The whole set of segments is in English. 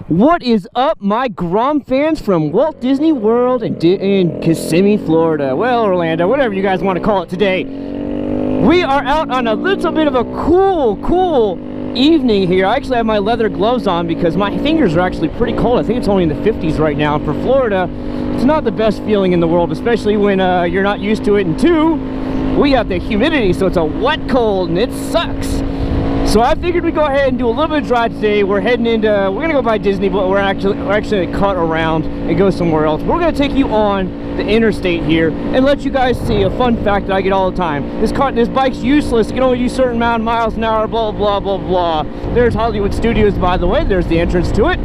What is up, my Grom fans from Walt Disney World in Kissimmee, Florida? Well, Orlando, whatever you guys want to call it today. We are out on a little bit of a cool evening here. I actually have my leather gloves on because my fingers are actually pretty cold. I think it's only in the 50s right now. And for Florida, it's not the best feeling in the world, especially when you're not used to it. And two, we got the humidity, so it's a wet cold and it sucks. So I figured we'd go ahead and do a little bit of drive today. We're heading into, we're gonna go by Disney, but we're actually gonna cut around and go somewhere else. We're gonna take you on the interstate here and let you guys see a fun fact that I get all the time. This bike's useless. You can only do a certain amount of miles an hour, blah, blah, blah, blah. There's Hollywood Studios, by the way. There's the entrance to it.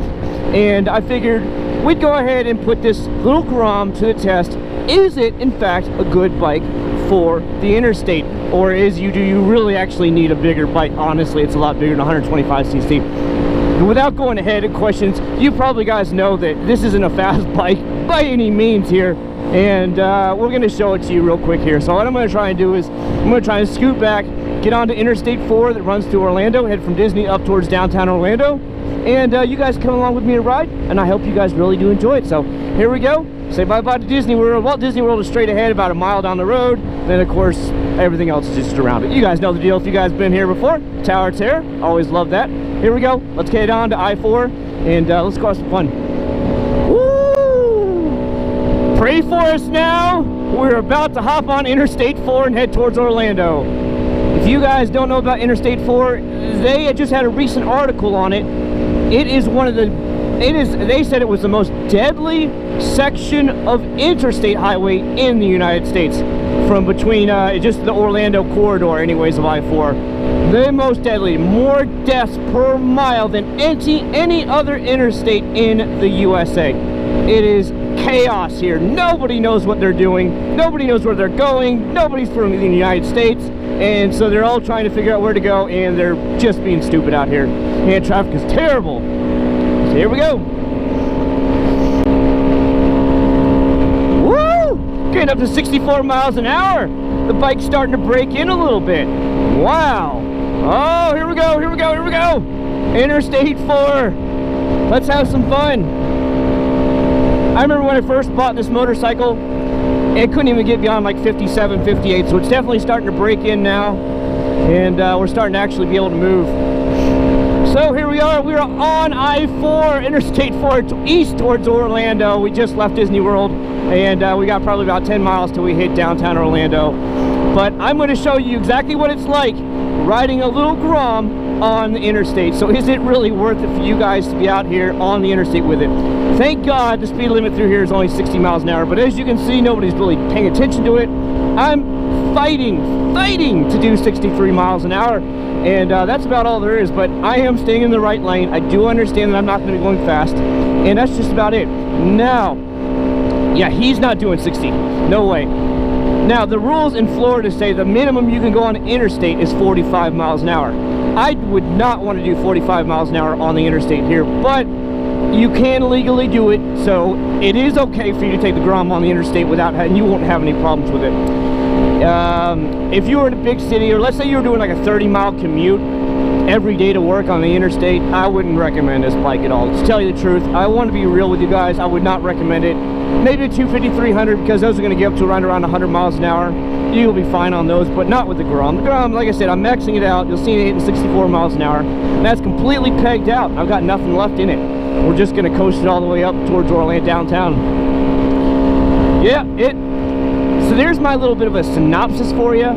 And I figured we'd go ahead and put this little Grom to the test. Is it, in fact, a good bike for the interstate? Or do you really actually need a bigger bike? Honestly, it's a lot bigger than 125cc. Without going ahead of questions, you probably guys know that this isn't a fast bike by any means here. And we're going to show it to you real quick here. So what I'm going to try and do is I'm going to try and scoot back, get onto Interstate 4 that runs through Orlando, head from Disney up towards downtown Orlando. And you guys come along with me to ride, and I hope you guys really do enjoy it. So here we go. Say bye-bye to Disney World. Walt Disney World is straight ahead, about a mile down the road. Then, of course, everything else is just around it. You guys know the deal if you guys have been here before. Tower Terror, always love that. Here we go. Let's get on to I-4, and let's go have some fun. Woo! Pray for us now. We're about to hop on Interstate 4 and head towards Orlando. If you guys don't know about Interstate 4, they just had a recent article on it. It is one of the, they said it was the most deadly section of interstate highway in the United States. From between just the Orlando corridor anyways of I-4. The most deadly, more deaths per mile than any other interstate in the USA. It is chaos here. Nobody knows what they're doing. Nobody knows where they're going. Nobody's from the United States. And so they're all trying to figure out where to go, and they're just being stupid out here. And traffic is terrible. So here we go. Woo! Getting up to 64 miles an hour. The bike's starting to break in a little bit. Wow. Oh, here we go, here we go, here we go. Interstate 4. Let's have some fun. I remember when I first bought this motorcycle, it couldn't even get beyond like 57, 58, so it's definitely starting to break in now, and we're starting to actually be able to move. So here we are on I-4, Interstate 4, east towards Orlando. We just left Disney World, and we got probably about 10 miles till we hit downtown Orlando. But I'm going to show you exactly what it's like riding a little Grom on the interstate. So is it really worth it for you guys to be out here on the interstate with it? Thank God the speed limit through here is only 60 miles an hour, but as you can see, nobody's really paying attention to it. I'm fighting to do 63 miles an hour, and that's about all there is, but I am staying in the right lane. I do understand that I'm not going to be going fast, and that's just about it. Now, yeah, he's not doing 60. No way. Now, the rules in Florida say the minimum you can go on the interstate is 45 miles an hour. I would not want to do 45 miles an hour on the interstate here, but you can legally do it, so it is okay for you to take the Grom on the interstate without, and you won't have any problems with it. If you were in a big city, or let's say you were doing like a 30-mile commute every day to work on the interstate, I wouldn't recommend this bike at all. To tell you the truth, I want to be real with you guys. I would not recommend it. Maybe a 250, 300, because those are going to get up to around 100 miles an hour. You'll be fine on those, but not with the Grom. The Grom, like I said, I'm maxing it out. You'll see it hitting 64 miles an hour. And that's completely pegged out. I've got nothing left in it. We're just going to coast it all the way up towards Orlando downtown. Yeah, so there's my little bit of a synopsis for you.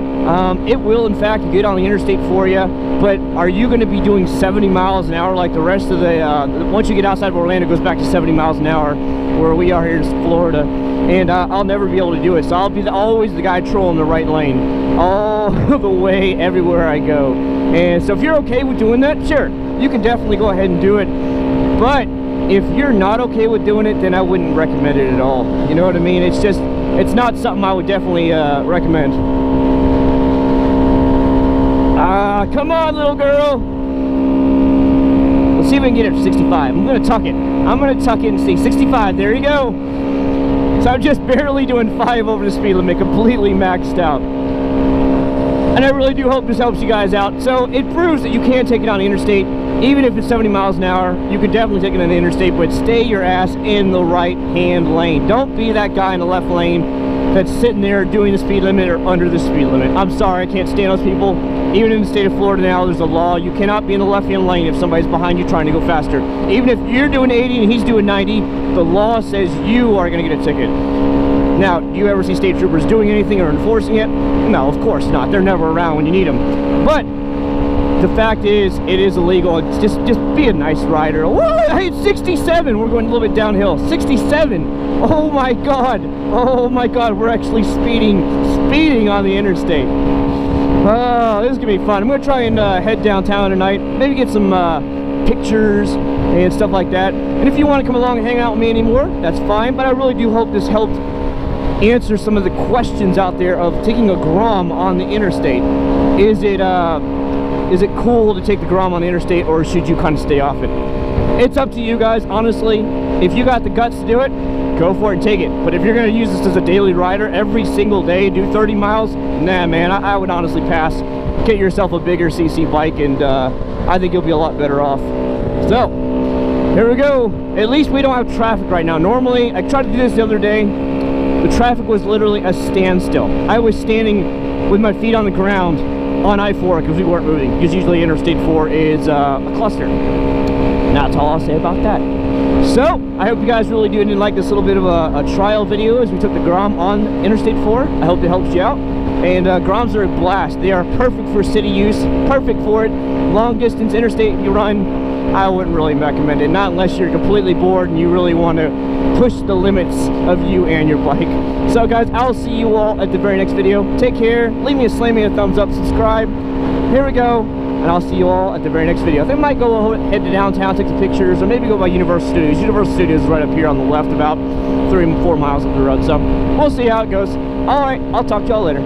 It will, in fact, get on the interstate for you, but are you going to be doing 70 miles an hour like the rest of the, once you get outside of Orlando, it goes back to 70 miles an hour, where we are here in Florida, and I'll never be able to do it, so I'll be always the guy trolling the right lane, all the way, everywhere I go. And so if you're okay with doing that, sure, you can definitely go ahead and do it, but if you're not okay with doing it, then I wouldn't recommend it at all. You know what I mean? It's just, it's not something I would definitely recommend. Come on, little girl. Let's see if we can get it to 65. I'm going to tuck it. I'm going to tuck it and see. 65. There you go. So I'm just barely doing 5 over the speed limit, completely maxed out. And I really do hope this helps you guys out. So it proves that you can take it on the interstate, even if it's 70 miles an hour. You could definitely take it on the interstate, but stay your ass in the right-hand lane. Don't be that guy in the left lane that's sitting there doing the speed limit or under the speed limit. I'm sorry, I can't stand those people. Even in the state of Florida now, there's a law. You cannot be in the left-hand lane if somebody's behind you trying to go faster. Even if you're doing 80 and he's doing 90, the law says you are going to get a ticket. Now, do you ever see state troopers doing anything or enforcing it? No, of course not. They're never around when you need them. But the fact is, it is illegal. It's just be a nice rider. Whoa, hey, it's 67. We're going a little bit downhill. 67. Oh my God. Oh my God. We're actually speeding on the interstate. Oh, this is gonna be fun. I'm gonna try and head downtown tonight. Maybe get some pictures and stuff like that. And if you want to come along and hang out with me anymore, that's fine. But I really do hope this helped answer some of the questions out there of taking a Grom on the interstate. Is it cool to take the Grom on the interstate, or should you kind of stay off it? It's up to you guys, honestly. If you got the guts to do it, go for it and take it. But if you're going to use this as a daily rider every single day, do 30 miles, nah, man, I would honestly pass. Get yourself a bigger CC bike, and I think you'll be a lot better off. So, here we go. At least we don't have traffic right now. Normally, I tried to do this the other day. The traffic was literally a standstill. I was standing with my feet on the ground on I-4 because we weren't moving. Because usually Interstate 4 is a cluster. That's all I'll say about that. So, I hope you guys really do like this little bit of a trial video as we took the Grom on Interstate 4. I hope it helps you out. And Groms are a blast. They are perfect for city use, perfect for it. Long distance interstate you run, I wouldn't really recommend it. Not unless you're completely bored and you really want to push the limits of you and your bike. So guys, I'll see you all at the very next video. Take care, leave me a slam and a thumbs up, subscribe. Here we go. And I'll see you all at the very next video. I think I might go head to downtown, take some pictures, or maybe go by Universal Studios. Universal Studios is right up here on the left, about 3 or 4 miles up the road. So we'll see how it goes. All right, I'll talk to y'all later.